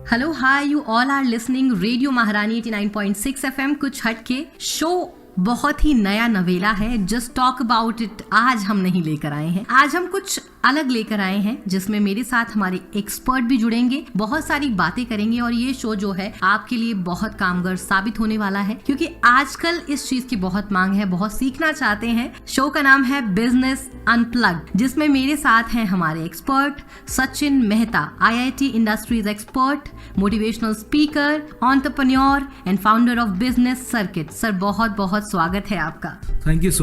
Hello hi, you all are listening radio Maharani 89.6 FM। कुछ हटके show बहुत ही नया नवेला है। जस्ट टॉक अबाउट इट आज हम नहीं लेकर आए हैं। आज हम कुछ अलग लेकर आए हैं जिसमें मेरे साथ हमारे एक्सपर्ट भी जुड़ेंगे, बहुत सारी बातें करेंगे और ये शो जो है आपके लिए बहुत कामगार साबित होने वाला है, क्योंकि आजकल इस चीज की बहुत मांग है, बहुत सीखना चाहते हैं। शो का नाम है बिजनेस अनप्लग्ड, जिसमें मेरे साथ हैं हमारे expert Sachin Mehta, IIT industries expert, motivational speaker, entrepreneur and founder of business circuit. Sir बहुत बहुत स्वागत है आपका। Thank you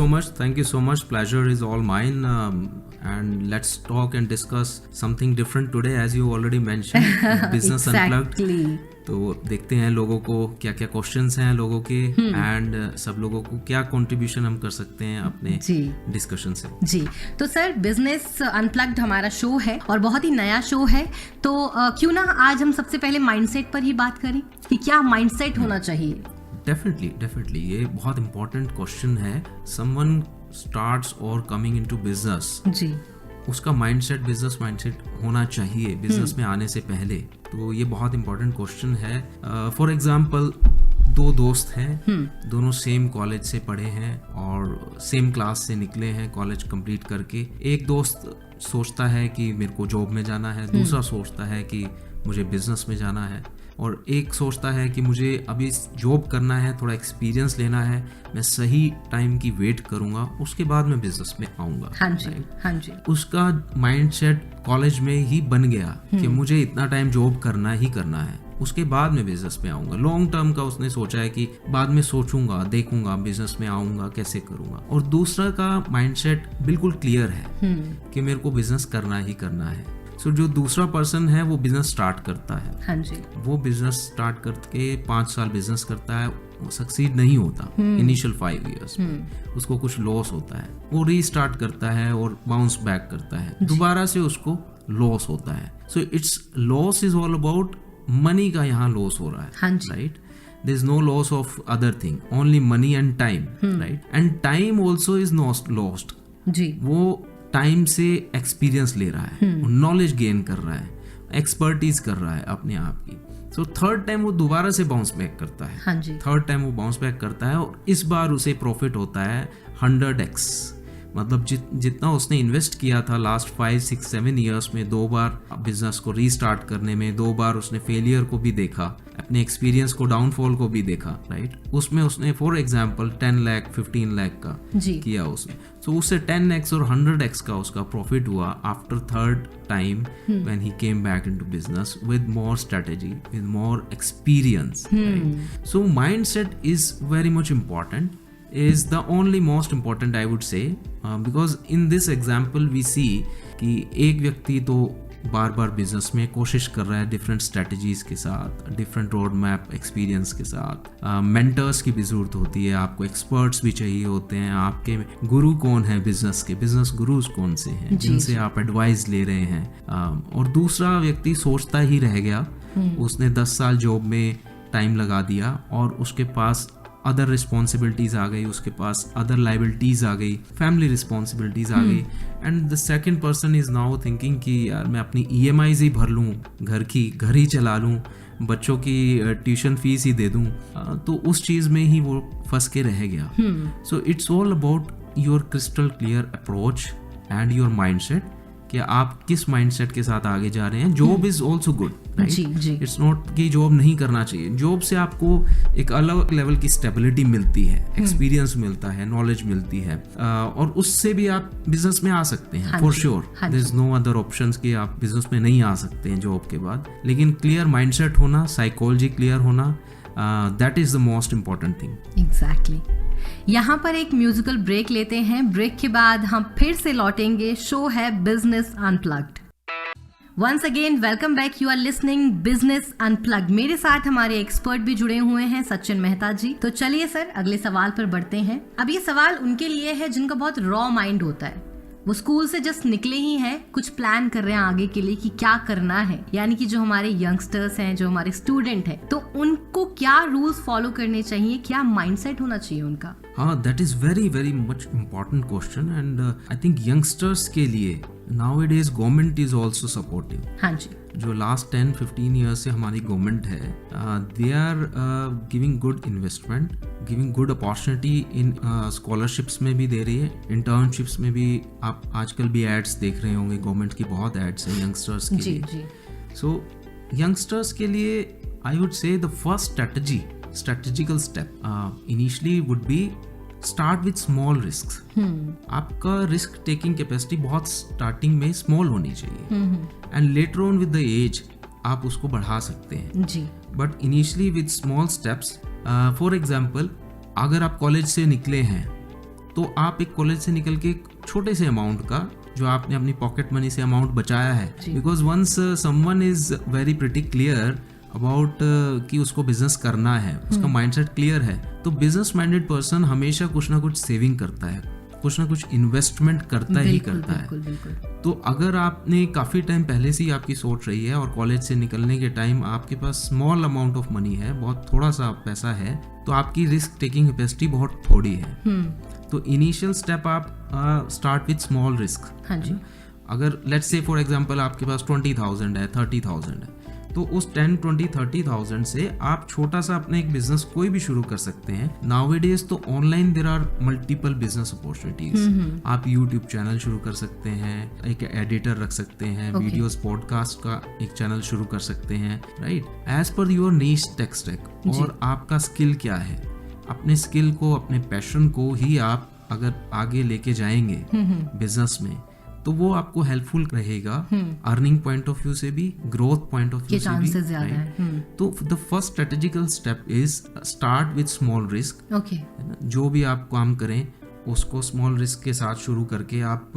so much. Pleasure is all mine. And let's talk and discuss something different today, as you already mentioned. Business Unplugged. तो देखते हैं लोगों को क्या क्या क्वेश्चंस हैं लोगों के, एंड सब लोगों को क्या कंट्रीब्यूशन हम कर सकते हैं अपने डिस्कशन से। जी, तो सर बिजनेस अनप्लग्ड हमारा शो है और बहुत ही नया शो है, तो क्यों ना आज हम सबसे पहले माइंडसेट पर ही बात करें कि क्या माइंडसेट होना चाहिए। डेफिनेटली ये बहुत इंपॉर्टेंट क्वेश्चन है। समवन स्टार्ट्स और कमिंग इनटू बिजनेस, जी, उसका माइंडसेट बिजनेस माइंडसेट होना चाहिए बिजनेस में आने से पहले। तो ये बहुत इंपॉर्टेंट क्वेश्चन है। फॉर एग्जांपल, दो दोस्त हैं, दोनों सेम कॉलेज से पढ़े हैं और सेम क्लास से निकले हैं कॉलेज कंप्लीट करके। एक दोस्त सोचता है कि मेरे को जॉब में जाना है, दूसरा सोचता है कि मुझे बिजनेस में जाना है, और एक सोचता है कि मुझे अभी जॉब करना है, थोड़ा एक्सपीरियंस लेना है, मैं सही टाइम की वेट करूंगा, उसके बाद मैं बिजनेस में आऊंगा। हाँ जी। उसका माइंडसेट कॉलेज में ही बन गया कि मुझे इतना टाइम जॉब करना ही करना है, उसके बाद मैं बिजनेस में आऊंगा। लॉन्ग टर्म का उसने सोचा है कि बाद में सोचूंगा, देखूंगा, बिजनेस में आऊंगा, कैसे करूंगा। और दूसरा का माइंडसेट बिल्कुल क्लियर है कि मेरे को बिजनेस करना ही करना है। सो जो दूसरा पर्सन है वो बिजनेस स्टार्ट करता है। हाँ जी। वो बिजनेस स्टार्ट करके 5 साल बिजनेस करता है, वो सक्सीड नहीं होता इनिशियल 5 इयर्स में, उसको कुछ लॉस होता है, वो रीस्टार्ट करता है और बाउंस बैक करता है, दोबारा से उसको लॉस होता है। So it's loss is all about money का यहाँ लॉस हो रहा है, right? There is no loss of other thing, only money and time, right? And time also is not lost. जी, वो टाइम से एक्सपीरियंस ले रहा है, नॉलेज गेन कर रहा है, एक्सपर्टीज कर रहा है अपने आप की। सो थर्ड टाइम वो दोबारा से बाउंस बैक करता है। हाँ जी। थर्ड टाइम वो बाउंस बैक करता है और इस बार उसे प्रॉफिट होता है 100x। मतलब जितना उसने इन्वेस्ट किया था लास्ट 5, 6, 7 ईयर्स में, 2 बार बिजनेस को रीस्टार्ट करने में, 2 बार उसने फेलियर को भी देखा, अपने एक्सपीरियंस को, डाउनफॉल को भी देखा, राइट? उसमें उसने फॉर एग्जांपल 10 लाख 15 लाख का किया उसने। तो उससे 10x और 100x का उसका प्रॉफिट हुआ after third time when he came back into business with more strategy, with more experience. So mindset is very much important, is the only most important I would say, because in this example we see कि एक व्यक्ति तो बार बार business में कोशिश कर रहा है different strategies के साथ, डिफरेंट रोड मैप एक्सपीरियंस के साथ। मेंटर्स की भी जरूरत होती है, आपको एक्सपर्ट्स भी चाहिए होते हैं। आपके गुरु कौन है बिजनेस के, बिजनेस गुरुज कौन से हैं जिनसे आप एडवाइस ले रहे हैं। और दूसरा व्यक्ति सोचता ही रह गया, उसने 10 साल जॉब में टाइम लगा दिया और उसके पास अदर रिस्पॉन्सिबिलिटीज आ गई, उसके पास अदर लाइबिलिटीज आ गई, फैमिली रिस्पॉन्सिबिलिटीज आ गई, and the second person is now thinking कि यार मैं अपनी EMIs ही भर लूँ, घर ही चला लूँ, बच्चों की ट्यूशन फीस ही दे दूँ, तो उस चीज़ में ही वो फंस के रह गया। So it's all about your crystal clear approach and your mindset, कि आप किस माइंडसेट के साथ आगे जा रहे हैं। Job is also good, right? It's not कि जॉब नहीं करना चाहिए। जॉब से आपको एक अलग लेवल की स्टेबिलिटी मिलती है, एक्सपीरियंस मिलता है, नॉलेज मिलती है, और उससे भी आप बिजनेस में आ सकते हैं for sure. There is no other options कि आप बिजनेस में नहीं आ सकते हैं जॉब के बाद। लेकिन क्लियर माइंडसेट होना, साइकोलॉजी क्लियर होना, that is the most important thing. Exactly. यहाँ पर एक म्यूजिकल ब्रेक लेते हैं, ब्रेक के बाद हम फिर से लौटेंगे। शो है business unplugged. Once again welcome back, you are listening business unplugged. मेरे साथ हमारे एक्सपर्ट भी जुड़े हुए हैं, सचिन मेहता जी। तो चलिए सर अगले सवाल पर बढ़ते हैं। अब ये सवाल उनके लिए है जिनका बहुत रॉ माइंड होता है, वो स्कूल से जस्ट निकले ही हैं, कुछ प्लान कर रहे हैं आगे के लिए कि क्या करना है। यानी कि जो हमारे यंगस्टर्स हैं, जो हमारे स्टूडेंट हैं, तो उनको क्या रूल्स फॉलो करने चाहिए, क्या माइंडसेट होना चाहिए उनका। हाँ, that is very very much important question and I think youngsters के लिए nowadays government is also supportive. हाँ जी, जो लास्ट 10-15 ईयर्स से हमारी गवर्नमेंट है, they are giving good investment, giving good opportunity in scholarships में भी दे रही है, इंटर्नशिप्स में भी। आप आजकल भी एड्स देख रहे होंगे, गवर्नमेंट की बहुत एड्स हैं यंगस्टर्स के जी लिए। जी, सो यंगस्टर्स के लिए आई वुड से the first strategical step initially would be start with small risks. आपका रिस्क टेकिंग कैपेसिटी बहुत स्टार्टिंग में स्मॉल होनी चाहिए and later on with the age आप उसको बढ़ा सकते हैं जी, but initially with small steps. For example, अगर आप कॉलेज से निकले हैं तो आप एक कॉलेज से निकल के एक छोटे से अमाउंट का जो आपने अपनी पॉकेट मनी से अमाउंट बचाया है, because once someone is very pretty clear about कि उसको बिजनेस करना है, उसका माइंडसेट क्लियर है, तो बिजनेस माइंडेड पर्सन हमेशा कुछ ना कुछ सेविंग करता है, कुछ ना कुछ इन्वेस्टमेंट करता ही करता है। तो अगर आपने काफ़ी टाइम पहले से ही आपकी सोच रही है और कॉलेज से निकलने के टाइम आपके पास स्मॉल अमाउंट ऑफ मनी है, बहुत थोड़ा सा पैसा है, तो आपकी रिस्क टेकिंग कैपेसिटी बहुत थोड़ी है। तो इनिशियल स्टेप आप स्टार्ट विथ स्मॉल रिस्क। हाँ जी, अगर लेट्स से फॉर एग्जांपल आपके पास 20,000 है, 30,000 है, तो उस 10, 20, 30,000 से आप छोटा सा अपने एक बिजनेस कोई भी शुरू कर सकते हैं। नाउअडेज तो online there are multiple business opportunities. आप यूट्यूब चैनल शुरू कर सकते हैं, एक एडिटर रख सकते हैं, वीडियोस पॉडकास्ट का एक चैनल शुरू कर सकते हैं, right, as per your niche tech stack. और आपका स्किल क्या है, अपने स्किल को, अपने पैशन को ही आप अगर आगे लेके जाएंगे बिजनेस में, तो वो आपको हेल्पफुल रहेगा अर्निंग पॉइंट ऑफ व्यू से भी, ग्रोथ पॉइंट ऑफ व्यू से भी, right? तो the first strategical step is start with small risk. Okay, जो भी आप काम करें उसको स्मॉल रिस्क के साथ शुरू करके आप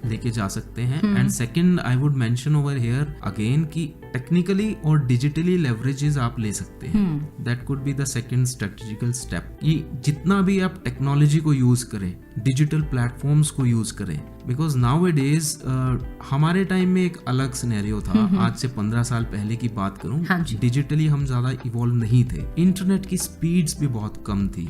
लेके जा सकते हैं। And second I would mention over here again कि टेक्निकली और डिजिटली लेवरेजेस आप ले सकते हैं। That could be the second strategical step. ये जितना भी आप टेक्नोलॉजी को यूज करें, डिजिटल प्लेटफॉर्म्स को यूज करें, बिकॉज नाउअडेज हमारे टाइम में एक अलग सिनेरियो था। आज से 15 साल पहले की बात करूं, डिजिटली हम ज्यादा इवॉल्व नहीं थे, इंटरनेट की स्पीड्स भी बहुत कम थी,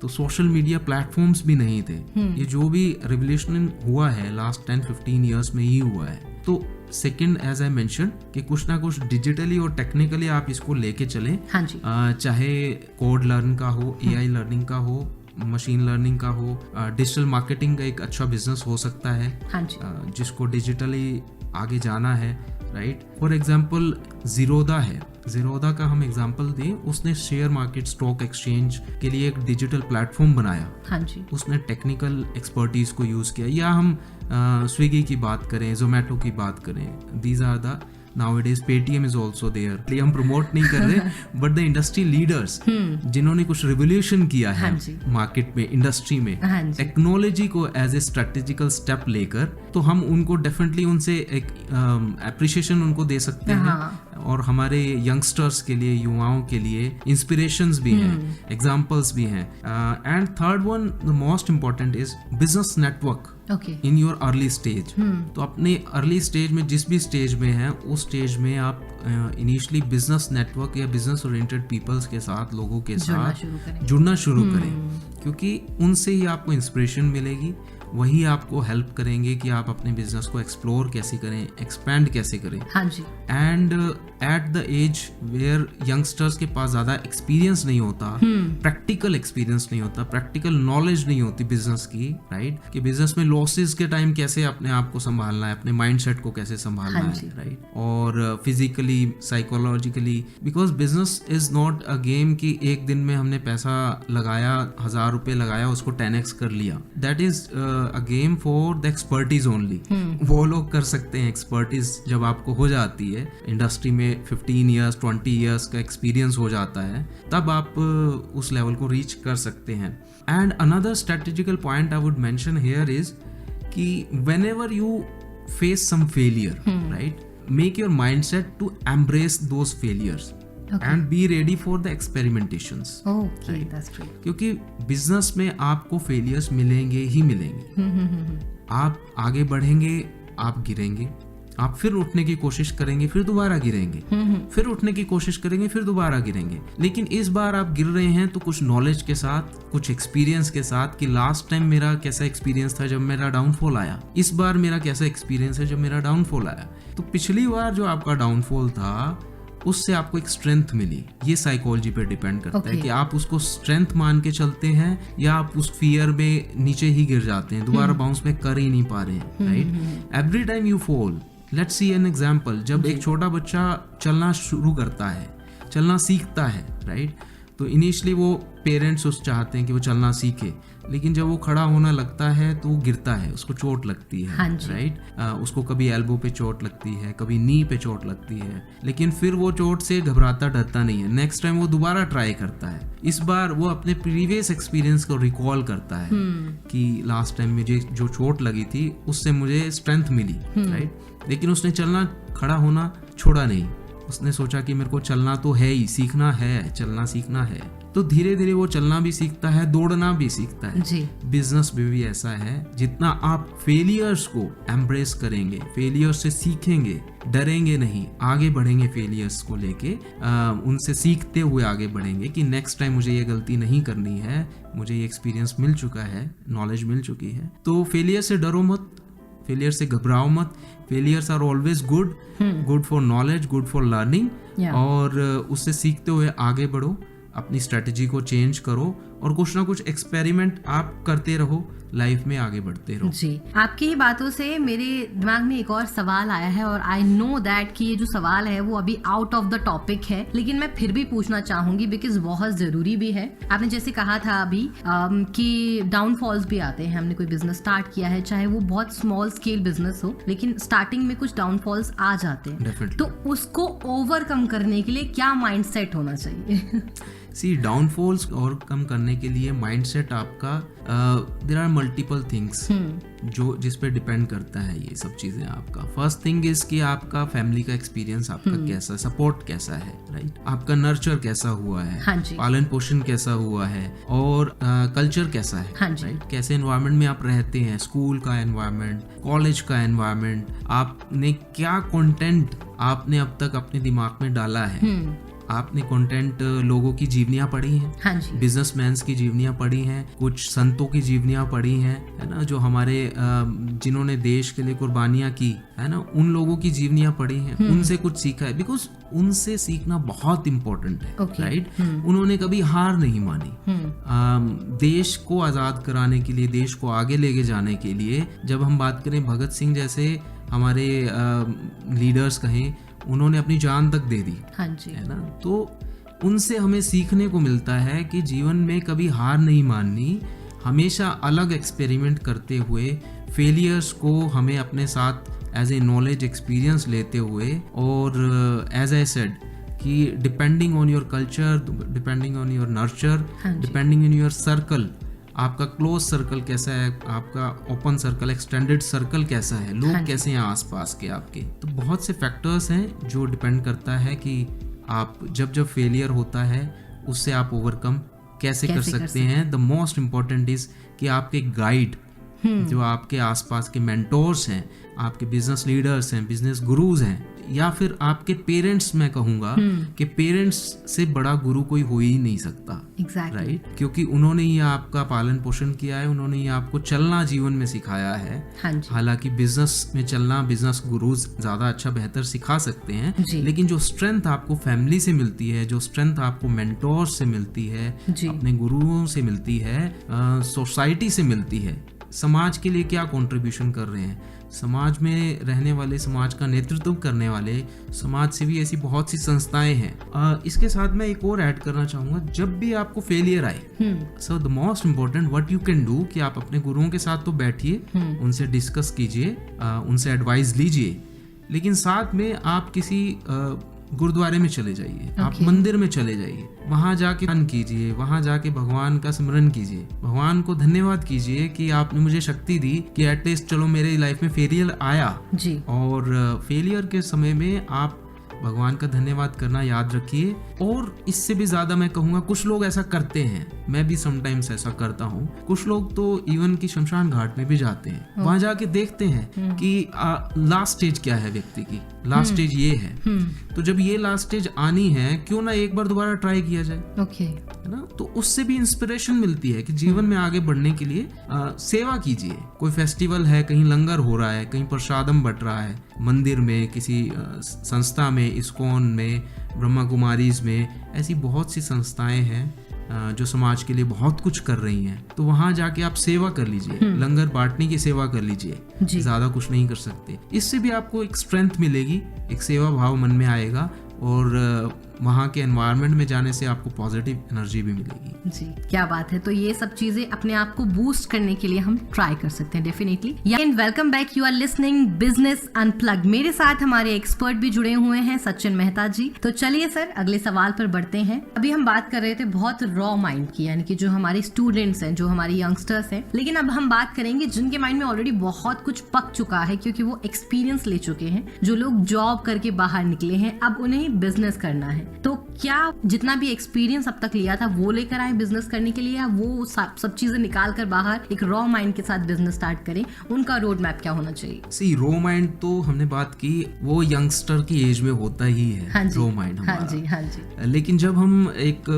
तो सोशल मीडिया प्लेटफॉर्म्स भी नहीं थे। ये जो भी रिवोल्यूशन हुआ है लास्ट 10-15 ईयर्स में ही हुआ है। तो सेकंड, एज आई मेंशन, कि कुछ ना कुछ डिजिटली और टेक्निकली आप इसको लेके चलें। हाँ जी, चाहे कोड लर्न का हो, एआई लर्निंग का हो, मशीन लर्निंग का हो, डिजिटल मार्केटिंग का एक अच्छा बिजनेस हो सकता है। हाँ जी, जिसको डिजिटली आगे जाना है, राइट। फॉर एग्जांपल ज़ीरोधा है, ज़ीरोधा का हम एग्जांपल दें, उसने शेयर मार्केट, स्टॉक एक्सचेंज के लिए एक डिजिटल प्लेटफॉर्म बनाया। हाँ जी, उसने टेक्निकल एक्सपर्टीज को यूज किया। या हम स्विगी की बात करें, जोमेटो की बात करें, these are the nowadays Paytm is also there। हम प्रमोट नहीं कर रहे, बट द इंडस्ट्री लीडर्स जिन्होंने कुछ रिवोल्यूशन किया है मार्केट में, इंडस्ट्री में, टेक्नोलॉजी को एज ए स्ट्रेटेजिकल स्टेप लेकर, तो हम उनको डेफिनेटली उनसे एक अप्रिशिएशन उनको दे सकते हैं। और हमारे यंगस्टर्स के लिए, युवाओं के लिए इंस्पिरेशंस भी हैं, एग्जांपल्स भी हैं। And third one, the most important is business network in your early stage. तो अपने अर्ली स्टेज में, जिस भी स्टेज में है, उस स्टेज में आप इनिशियली बिजनेस नेटवर्क या बिजनेस ओरिएंटेड पीपल्स के साथ, लोगों के साथ जुड़ना शुरू करें, क्योंकि उनसे ही आपको इंस्पिरेशन मिलेगी, वही आपको हेल्प करेंगे कि आप अपने बिजनेस को एक्सप्लोर कैसे करें, एक्सपैंड कैसे करें। हाँ जी। And at the age where youngsters के पास ज्यादा एक्सपीरियंस नहीं होता, प्रैक्टिकल एक्सपीरियंस नहीं होता, प्रैक्टिकल नॉलेज नहीं होती बिजनेस की, राइट, कि बिजनेस में लॉसेस के टाइम कैसे अपने आप को संभालना है, अपने माइंडसेट को कैसे संभालना है, राइट, और physically, psychologically, because business is not a game कि एक दिन में हमने पैसा लगाया, 1000 रुपए लगाया, उसको 10x कर लिया। That is a game for the expertise only. वो लोग कर सकते हैं। एक्सपर्टीज जब आपको हो जाती है इंडस्ट्री में, 15 ईयर्स 20 ईयर्स का एक्सपीरियंस हो जाता है, तब आप उस लेवल को रीच कर सकते हैं। And another strategical point I would mention here is कि whenever you face some failure, right, make your mindset to embrace those failures and be ready for the experimentations। Okay, that's true। क्योंकि business में आपको failures मिलेंगे ही मिलेंगे। आप आगे बढ़ेंगे, आप गिरेंगे, आप फिर उठने की कोशिश करेंगे, फिर दोबारा गिरेंगे, फिर उठने की कोशिश करेंगे, फिर दोबारा गिरेंगे। लेकिन इस बार आप गिर रहे हैं तो कुछ नॉलेज के साथ, कुछ एक्सपीरियंस के साथ कि लास्ट टाइम मेरा कैसा एक्सपीरियंस था जब मेरा डाउनफॉल आया, इस बार मेरा कैसा एक्सपीरियंस है जब मेरा डाउनफॉल आया। तो पिछली बार जो आपका डाउनफॉल था उससे आपको एक स्ट्रेंथ मिली। ये साइकोलॉजी पे डिपेंड करता है कि आप उसको स्ट्रेंथ मान के चलते हैं या आप उस फियर में नीचे ही गिर जाते हैं, दोबारा बाउंस बैक कर ही नहीं पा रहे हैं, right. Every time you fall, let's see an example. जब एक छोटा बच्चा चलना शुरू करता है, चलना सीखता है, राइट, तो इनिशियली वो पेरेंट्स उस चाहते हैं कि वो चलना सीखे, लेकिन जब वो खड़ा होना लगता है तो वो गिरता है, उसको चोट लगती है, राइट। उसको कभी एल्बो पे चोट लगती है, कभी नी पे चोट लगती है, लेकिन फिर वो चोट से घबराता डरता नहीं है। नेक्स्ट टाइम वो दोबारा ट्राई करता है। इस बार वो अपने प्रीवियस एक्सपीरियंस को रिकॉल करता है कि लास्ट टाइम मुझे जो चोट लगी थी उससे मुझे स्ट्रेंथ मिली, राइट। लेकिन उसने चलना, खड़ा होना छोड़ा नहीं। उसने सोचा कि मेरे को चलना तो है ही, सीखना है, चलना सीखना है। तो धीरे धीरे वो चलना भी सीखता है, दौड़ना भी सीखता है जी। बिजनेस में भी ऐसा है, जितना आप फेलियर्स को एम्ब्रेस करेंगे, फेलियर्स से सीखेंगे, डरेंगे नहीं, आगे बढ़ेंगे फेलियर्स को लेके, उनसे सीखते हुए आगे बढ़ेंगे कि नेक्स्ट टाइम मुझे ये गलती नहीं करनी है, मुझे ये एक्सपीरियंस मिल चुका है, नॉलेज मिल चुकी है। तो फेलियर से डरो मत, फेलियर से घबराओ मत। Failures are always good, good for knowledge, good for learning, और उससे सीखते हुए आगे बढ़ो, अपनी स्ट्रेटजी को चेंज करो और कुछ ना कुछ एक्सपेरिमेंट आप करते रहो, लाइफ में आगे बढ़ते रहो। जी, आपकी ही बातों से मेरे दिमाग में एक और सवाल आया है, और आई नो दैट कि ये जो सवाल है वो अभी आउट ऑफ द टॉपिक है, लेकिन मैं फिर भी पूछना चाहूंगी बिकॉज बहुत जरूरी भी है। आपने जैसे कहा था अभी कि डाउनफॉल्स भी आते हैं। हमने कोई बिजनेस स्टार्ट किया है, चाहे वो बहुत स्मॉल स्केल बिजनेस हो, लेकिन स्टार्टिंग में कुछ डाउनफॉल्स आ जाते हैं, तो उसको ओवरकम करने के लिए क्या माइंडसेट होना चाहिए? सी, डाउनफॉल्स ओवरकम करने के लिए माइंडसेट आपका, देयर आर मल्टीपल थिंग्स जो जिस पे डिपेंड करता है ये सब चीजें आपका। फर्स्ट थिंग इज कि आपका फैमिली का एक्सपीरियंस आपका कैसा, सपोर्ट कैसा है, राइट। आपका नर्चर कैसा हुआ है, पालन पोषण कैसा हुआ है, और कल्चर कैसा है, राइट। कैसे एनवायरनमेंट में आप रहते हैं, स्कूल का एनवायरनमेंट, कॉलेज का एनवायरनमेंट, आपने क्या कंटेंट आपने अब तक अपने दिमाग में डाला है। आपने कंटेंट लोगों की जीवनियां पढ़ी हैं, बिजनेसमैन की जीवनियां पढ़ी हैं, कुछ संतों की जीवनियां पढ़ी हैं, है ना, जो हमारे जिन्होंने देश के लिए कुर्बानियां की, है ना, उन लोगों की जीवनियां पढ़ी हैं, उनसे कुछ सीखा है। बिकॉज उनसे सीखना बहुत इम्पोर्टेंट है, राइट। उन्होंने कभी हार नहीं मानी। देश को आजाद कराने के लिए, देश को आगे लेके जाने के लिए, जब हम बात करें भगत सिंह जैसे हमारे लीडर्स कहें, उन्होंने अपनी जान तक दे दी, है ना। तो उनसे हमें सीखने को मिलता है कि जीवन में कभी हार नहीं माननी, हमेशा अलग एक्सपेरिमेंट करते हुए फेलियर्स को हमें अपने साथ एज ए नॉलेज एक्सपीरियंस लेते हुए, और एज आई सेड कि depending on your culture, depending on your nurture, depending on your circle, आपका क्लोज सर्कल कैसा है, आपका ओपन सर्कल, एक्सटेंडेड सर्कल कैसा है, लोग कैसे हैं आसपास के आपके। तो बहुत से फैक्टर्स हैं जो डिपेंड करता है कि आप जब फेलियर होता है उससे आप ओवरकम कैसे कर सकते हैं। द मोस्ट इम्पॉर्टेंट इज कि आपके गाइड, जो आपके आसपास के मेंटोर्स हैं, आपके बिजनेस लीडर्स हैं, बिजनेस गुरुज हैं, या फिर आपके पेरेंट्स, मैं कहूंगा कि पेरेंट्स से बड़ा गुरु कोई हो ही नहीं सकता, राइट। क्योंकि उन्होंने ही आपका पालन पोषण किया है, उन्होंने ही आपको चलना जीवन में सिखाया है। हालांकि बिजनेस में चलना बिजनेस गुरुज ज्यादा अच्छा बेहतर सिखा सकते हैं, लेकिन जो स्ट्रेंथ आपको फैमिली से मिलती है, जो स्ट्रेंथ आपको मेंटोर से मिलती है, अपने गुरुओं से मिलती है, सोसाइटी से मिलती है, समाज के लिए क्या कंट्रीब्यूशन कर रहे हैं, समाज में रहने वाले, समाज का नेतृत्व करने वाले समाज से भी ऐसी बहुत सी संस्थाएं हैं। इसके साथ मैं एक और ऐड करना चाहूंगा, जब भी आपको फेलियर आए, so the most important what you can do कि आप अपने गुरुओं के साथ तो बैठिए, उनसे डिस्कस कीजिए, उनसे एडवाइस लीजिए, लेकिन साथ में आप किसी गुरुद्वारे में चले जाइए, आप मंदिर में चले जाइए, वहां जाके ध्यान कीजिए, वहां जाके भगवान का स्मरण कीजिए, भगवान को धन्यवाद कीजिए कि आपने मुझे शक्ति दी कि एटलीस्ट चलो मेरे लाइफ में फेलियर आया जी। और फेलियर के समय में आप भगवान का धन्यवाद करना याद रखिए। और इससे भी ज्यादा मैं कहूँगा, कुछ लोग ऐसा करते हैं, मैं भी समटाइम्स ऐसा करता हूँ, कुछ लोग तो इवन की शमशान घाट में भी जाते हैं, वहां जाके देखते हैं कि लास्ट स्टेज क्या है व्यक्ति की, लास्ट स्टेज ये है, तो जब ये लास्ट स्टेज आनी है, क्यों ना एक बार दोबारा ट्राई किया जाए, है ना। तो उससे भी इंस्पिरेशन मिलती है कि जीवन में आगे बढ़ने के लिए सेवा कीजिए। कोई फेस्टिवल है, कहीं लंगर हो रहा है, कहीं प्रसादम बट रहा है, मंदिर में, किसी संस्था में, इस्कॉन में, ब्रह्मा कुमारीज में, ऐसी बहुत सी संस्थाएं हैं जो समाज के लिए बहुत कुछ कर रही हैं। तो वहां जाके आप सेवा कर लीजिए, लंगर बांटने की सेवा कर लीजिए, ज्यादा कुछ नहीं कर सकते। इससे भी आपको एक स्ट्रेंथ मिलेगी, एक सेवा भाव मन में आएगा, और वहाँ के एनवायरनमेंट में जाने से आपको पॉजिटिव एनर्जी भी मिलेगी। जी, क्या बात है। तो ये सब चीजें अपने आप को बूस्ट करने के लिए हम ट्राई कर सकते हैं definitely. And welcome back, you are listening business unplugged. मेरे साथ हमारे एक्सपर्ट भी जुड़े हुए हैं, सचिन मेहता जी। तो चलिए सर, अगले सवाल पर बढ़ते हैं। अभी हम बात कर रहे थे बहुत रॉ माइंड की, यानी कि जो हमारे स्टूडेंट्स हैं, जो हमारे यंगस्टर्स हैं, लेकिन अब हम बात करेंगे जिनके माइंड में ऑलरेडी बहुत कुछ पक चुका है, क्योंकि वो एक्सपीरियंस ले चुके हैं, जो लोग जॉब करके बाहर निकले हैं, अब उन्हें बिजनेस करना है। तो क्या जितना भी एक्सपीरियंस अब तक लिया था वो लेकर आए बिजनेस करने के लिए, या वो सब चीजें निकाल कर बाहर एक रॉ माइंड के साथ बिजनेस स्टार्ट करें? उनका रोड मैप क्या होना चाहिए? सी, रॉ माइंड तो हमने बात की, वो यंगस्टर की एज में होता ही है, रॉ माइंड हमारा। हाँ जी। लेकिन जब हम एक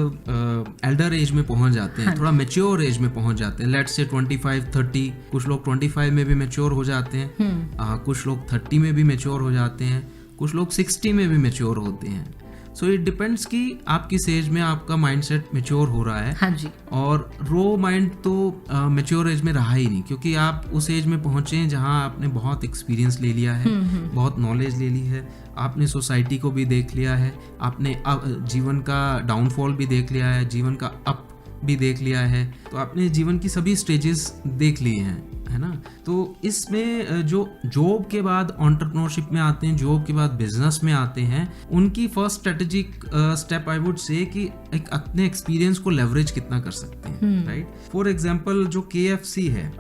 एल्डर एज में पहुंच जाते हैं, थोड़ा मेच्योर एज में पहुंच जाते हैं, लेट्स से 25-30, कुछ लोग 25 में भी मेच्योर हो जाते हैं, कुछ लोग 30 में भी मेच्योर हो जाते हैं, कुछ लोग 60 में भी मेच्योर होते हैं। सो इट डिपेंड्स कि आप किस एज में आपका माइंडसेट मेच्योर हो रहा है। हाँ जी। और रो माइंड तो मेच्योर एज में रहा ही नहीं, क्योंकि आप उस एज में पहुंचे हैं जहां आपने बहुत एक्सपीरियंस ले लिया है, बहुत नॉलेज ले ली है, आपने सोसाइटी को भी देख लिया है, आपने जीवन का डाउनफॉल भी देख लिया है, जीवन का अप भी देख लिया है, तो आपने जीवन की सभी स्टेजेस देख लिए हैं, है ना। तो इसमें जो जॉब के बाद एंटरप्रेन्योरशिप में आते हैं, जॉब के बाद बिजनेस में आते हैं, उनकी first strategic step I would से कि एक अपने एक्सपीरियंस को लेवरेज कितना कर सकते हैं, राइट। फॉर एग्जांपल जो KFC है,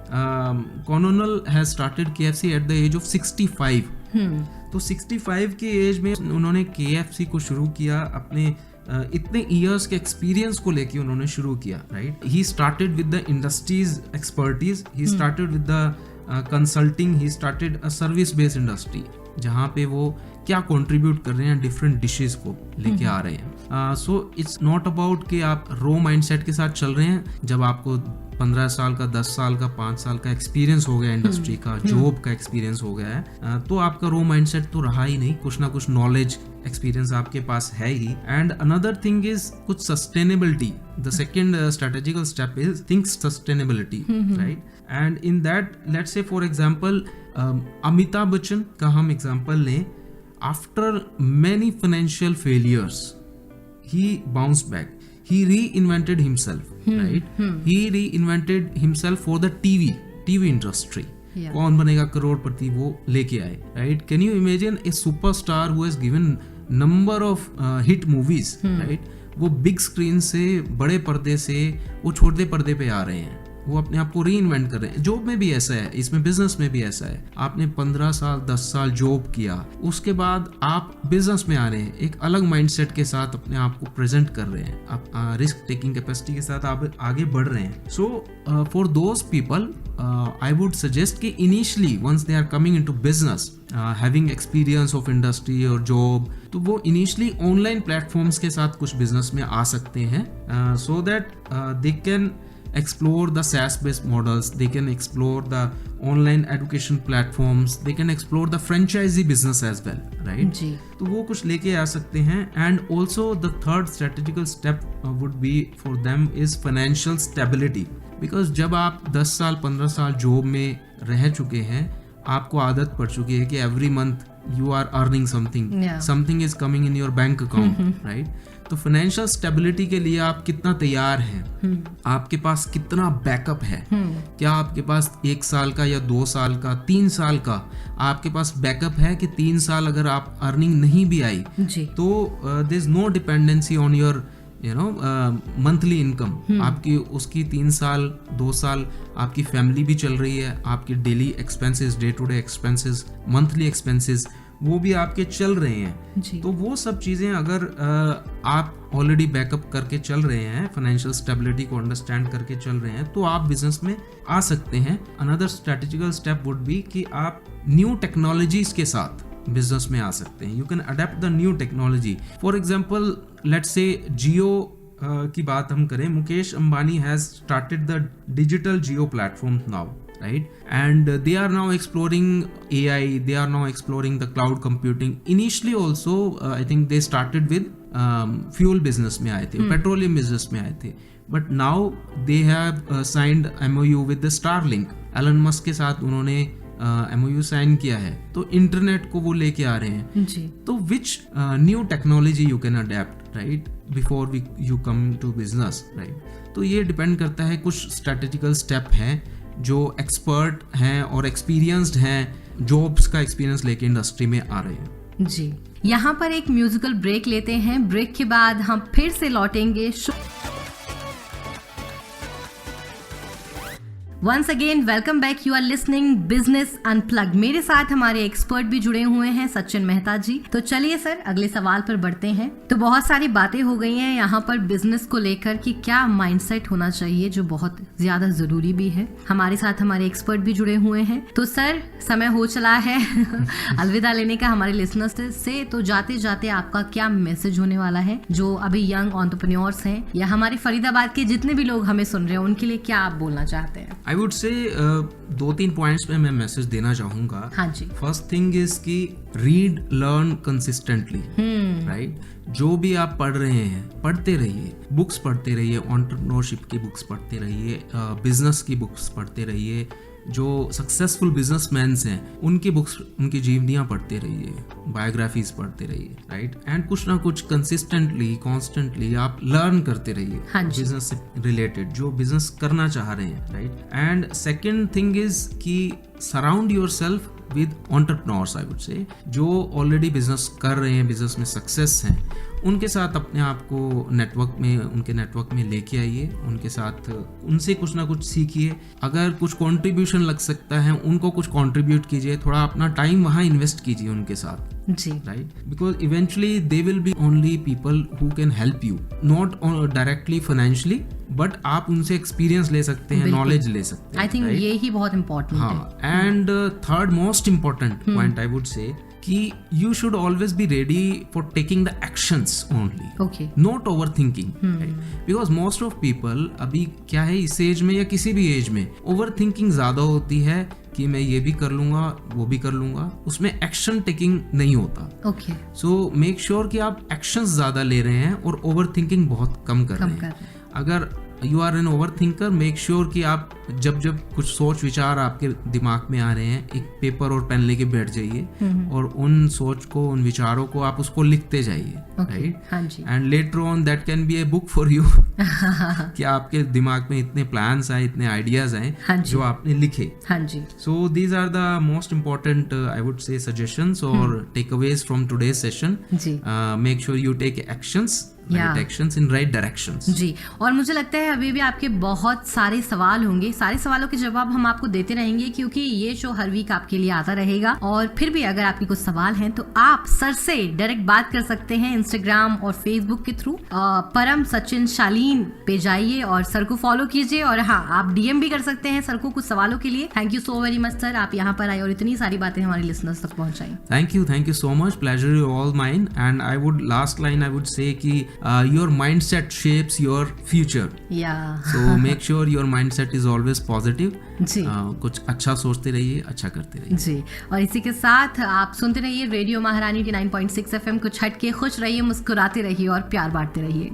colonel has started KFC at the age of 65। तो 65 के एज में उन्होंने KFC को शुरू किया, अपने इतने इयर्स के एक्सपीरियंस को लेके उन्होंने शुरू किया, right. He started with the industries expertise, he started with the consulting, he started a service based industry, जहाँ पे वो क्या कंट्रीब्यूट कर रहे हैं, डिफरेंट डिशेस को लेके आ रहे हैं। सो इट्स नॉट अबाउट कि आप रो माइंडसेट के साथ चल रहे हैं। जब आपको 15 साल का, 10 साल का, 5 साल का एक्सपीरियंस हो गया इंडस्ट्री का, जॉब का एक्सपीरियंस हो गया है, तो आपका रो माइंडसेट तो रहा ही नहीं, कुछ ना कुछ नॉलेज, एक्सपीरियंस आपके पास है ही। एंड अनदर थिंग इज कुछ sustainability. The second strategical step is think sustainability, right. And in that, let's say for example Amitabh Bachchan का हम एग्जांपल लें, after many financial failures he bounced back, he reinvented himself, right. He reinvented himself for the TV industry. कौन बनेगा करोड़पति वो लेके आए, right. Can you imagine a superstar who has given number of hit movies, right. वो big screen से, बड़े पर्दे से वो छोटे पर्दे पे आ रहे हैं, वो अपने आप को री इन्वेंट कर रहे हैं। जॉब में भी ऐसा है, इसमें बिजनेस में भी ऐसा है। आपने 15 साल 10 साल जॉब किया, उसके बाद आप बिजनेस में आ रहे हैं, एक अलग माइंडसेट के साथ अपने आप को प्रेजेंट कर रहे हैं, आप रिस्क टेकिंग कैपेसिटी के साथ आप आगे बढ़ रहे हैं। So for those people I would suggest कि initially once they are coming into business, having experience of industry और जॉब, तो वो इनिशियली ऑनलाइन प्लेटफॉर्म्स के साथ कुछ बिजनेस में आ सकते हैं, so that they can explore the SaaS based models, they can explore the online education platforms, they can explore the franchisee business as well, right. जी. तो वो कुछ लेके आ सकते हैं. And also the third strategical step would be for them is financial stability, because जब आप 10 साल 15 साल जॉब में रह चुके हैं, आपको आदत पड़ चुकी है कि every month you are earning something, something is coming in your bank account, right. तो फाइनेंशियल स्टेबिलिटी के लिए आप कितना तैयार हैं, आपके पास कितना बैकअप है, क्या आपके पास 1 साल का या 2 साल का, 3 साल का आपके पास बैकअप है कि 3 साल अगर आप अर्निंग नहीं भी आई तो there is no dependency on your monthly income, आपकी उसकी 3 साल 2 साल आपकी फैमिली भी चल रही है, आपकी daily expenses, day to day expenses, monthly expenses वो भी आपके चल रहे हैं जी। तो वो सब चीज़ें अगर आप ऑलरेडी बैकअप करके चल रहे हैं, फाइनेंशियल स्टेबिलिटी को अंडरस्टैंड करके चल रहे हैं, तो आप बिजनेस में आ सकते हैं। Another strategical step would be कि आप न्यू टेक्नोलॉजीज के साथ बिजनेस में आ सकते हैं। You can adapt the new technology. For example let's say Jio की बात हम करें, Mukesh Ambani has started the digital Jio platform now, right? And they are now exploring AI, they are now exploring the cloud computing. Initially also I think they started with fuel business में आए थे, petroleum business में आए थे, but now they have signed MOU with the Starlink. Elon Musk के साथ उन्होंने MOU sign किया है, तो इंटरनेट को वो लेके आ रहे हैं जी। तो which new technology you can adapt, right, before you come to business, right. तो ये डिपेंड करता है, कुछ स्ट्रेटेजिकल स्टेप हैं जो एक्सपर्ट हैं और एक्सपीरियंस्ड हैं, जॉब्स का एक्सपीरियंस लेके इंडस्ट्री में आ रहे हैं। जी, यहाँ पर एक म्यूजिकल ब्रेक लेते हैं। ब्रेक के बाद हम फिर से लौटेंगे। Once again welcome back, you are listening business unplugged. मेरे साथ हमारे एक्सपर्ट भी जुड़े हुए हैं, सचिन मेहता जी। तो चलिए सर, अगले सवाल पर बढ़ते हैं। तो बहुत सारी बातें हो गई हैं यहाँ पर बिजनेस को लेकर कि क्या माइंडसेट होना चाहिए, जो बहुत ज्यादा जरूरी भी है। हमारे साथ हमारे एक्सपर्ट भी जुड़े हुए हैं। तो सर, समय हो चला है अलविदा लेने का हमारे लिसनर्स से। तो जाते जाते आपका क्या मैसेज होने वाला है, जो अभी यंग एंटरप्रेन्योर्स हैं या हमारे फरीदाबाद के जितने भी लोग हमें सुन रहे हैं, उनके लिए क्या आप बोलना चाहते हैं? आई वुड से 2-3 पॉइंट्स में मैं मैसेज देना चाहूंगा। हाँ जी। फर्स्ट थिंग इज कि रीड लर्न कंसिस्टेंटली, राइट। जो भी आप पढ़ रहे हैं, पढ़ते रहिए, बुक्स पढ़ते रहिए, एंटरप्रेन्योरशिप की बुक्स पढ़ते रहिए, बिजनेस की बुक्स पढ़ते रहिए। जो सक्सेसफुल बिजनेसमैन्स हैं उनकी बुक्स, उनकी जीवनियाँ पढ़ते रहिए, बायोग्राफीज पढ़ते रहिए, राइट। एंड कुछ ना कुछ कंसिस्टेंटली, कॉन्स्टेंटली आप लर्न करते रहिए बिजनेस से रिलेटेड, जो बिजनेस करना चाह रहे हैं, right. And second thing is कि surround yourself with entrepreneurs, I would say, जो ऑलरेडी बिजनेस कर रहे हैं, बिजनेस में सक्सेस हैं, उनके साथ अपने आप को नेटवर्क में, उनके नेटवर्क में लेके आइए, उनके साथ, उनसे कुछ ना कुछ सीखिए। अगर कुछ कंट्रीब्यूशन लग सकता है, उनको कुछ कंट्रीब्यूट कीजिए, थोड़ा अपना टाइम वहाँ इन्वेस्ट कीजिए उनके साथ जी, right. Because eventually they will be only people who can help you, not directly financially, but आप उनसे एक्सपीरियंस ले सकते हैं, नॉलेज ले सकते हैं। आई थिंक ये ही बहुत इंपॉर्टेंट है। हाँ, and third most important point I would से कि you should always be ready for taking the actions only, okay, not overthinking, right? Because most of people अभी क्या है, इस एज में या किसी भी एज में ओवरथिंकिंग ज्यादा होती है कि मैं ये भी कर लूंगा, वो भी कर लूंगा, उसमें एक्शन टेकिंग नहीं होता। ओके, सो मेक श्योर कि आप एक्शंस ज्यादा ले रहे हैं और ओवरथिंकिंग बहुत कम कर रहे हैं। अगर you are an over thinker, make sure कि आप जब कुछ सोच विचार आपके दिमाग में आ रहे हैं, एक पेपर और पेन लेके बैठ जाइए और उन सोच को, उन विचारों को आप उसको लिखते जाइए, right. And later on that can be a book for you कि आपके दिमाग में इतने प्लान्स आए, इतने आइडियाज आए जो आपने लिखे। So these are the most important I would say suggestions और takeaways from today's session. Make sure you take actions, actions in right directions। जी, और मुझे लगता है अभी भी आपके बहुत सारे सवाल होंगे, सारे सवालों के जवाब हम आपको देते रहेंगे, क्योंकि ये शो हर वीक आपके लिए आता रहेगा। और फिर भी अगर आपके कुछ सवाल हैं तो आप सर से डायरेक्ट बात कर सकते हैं इंस्टाग्राम और फेसबुक के थ्रू। परम सचिन शालीन पे जाइए और सर को फॉलो कीजिए, और हाँ, आप डीएम भी कर सकते हैं सर को कुछ सवालों के लिए। Thank you so very much sir, आप यहाँ पर आए और इतनी सारी बातें हमारे लिसनर्स तक पहुंचाई। Thank you so much, pleasure is all mine. And I would last line I would से कि your mindset shapes your future, so make sure your mindset is always positive जी। कुछ अच्छा सोचते रहिए, अच्छा करते रहिए जी। और इसी के साथ आप सुनते रहिए रेडियो महारानी 89.6 FM। कुछ हटके खुश रहिए, मुस्कुराते रहिए और प्यार बांटते रहिए।